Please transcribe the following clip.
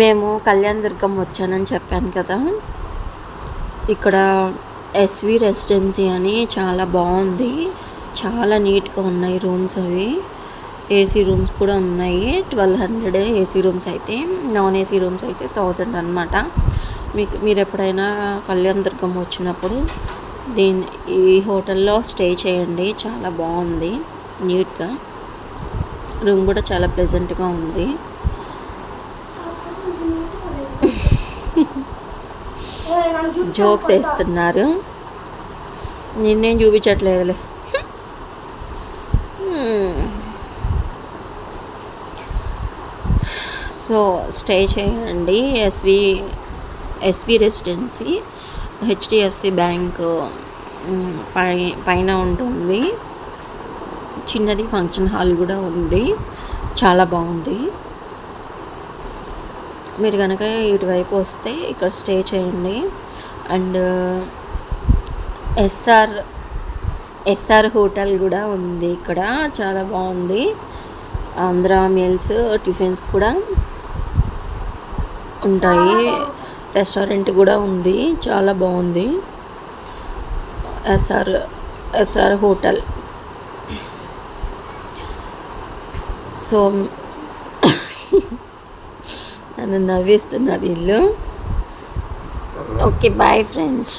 మేము కళ్యాణ దుర్గం వచ్చానని చెప్పాను కదా, ఇక్కడ ఎస్వి రెసిడెన్సీ అని చాలా బాగుంది. చాలా నీట్గా ఉన్నాయి రూమ్స్. అవి ఏసీ రూమ్స్ కూడా ఉన్నాయి. 1200 ఏసీ రూమ్స్ అయితే, నాన్ ఏసీ రూమ్స్ అయితే 1000 అనమాట. మీరు ఎప్పుడైనా కళ్యాణ దుర్గం వచ్చినప్పుడు ఈ హోటల్లో స్టే చేయండి. చాలా బాగుంది, నీట్గా. రూమ్ కూడా చాలా ప్లెజెంట్గా ఉంది. జోక్స్ వేస్తున్నారు, నిన్నేం చూపించట్లేదులే. సో స్టే చేయండి. ఎస్వి రెసిడెన్సీ హెచ్డిఎఫ్సి బ్యాంక్ పైన ఉంటుంది. చిన్నది ఫంక్షన్ హాల్ కూడా ఉంది. చాలా బాగుంది. మీరు కనుక ఇటువైపు వస్తే ఇక్కడ స్టే చేయండి. అండ్ ఎస్ఆర్ హోటల్ కూడా ఉంది ఇక్కడ. చాలా బాగుంది. ఆంధ్ర మీల్స్, టిఫిన్స్ కూడా ఉంటాయి. రెస్టారెంట్ కూడా ఉంది. చాలా బాగుంది ఎస్ఆర్ హోటల్. సో నన్ను నవ్విస్తున్నారు వీళ్ళు. Okay, boy friends.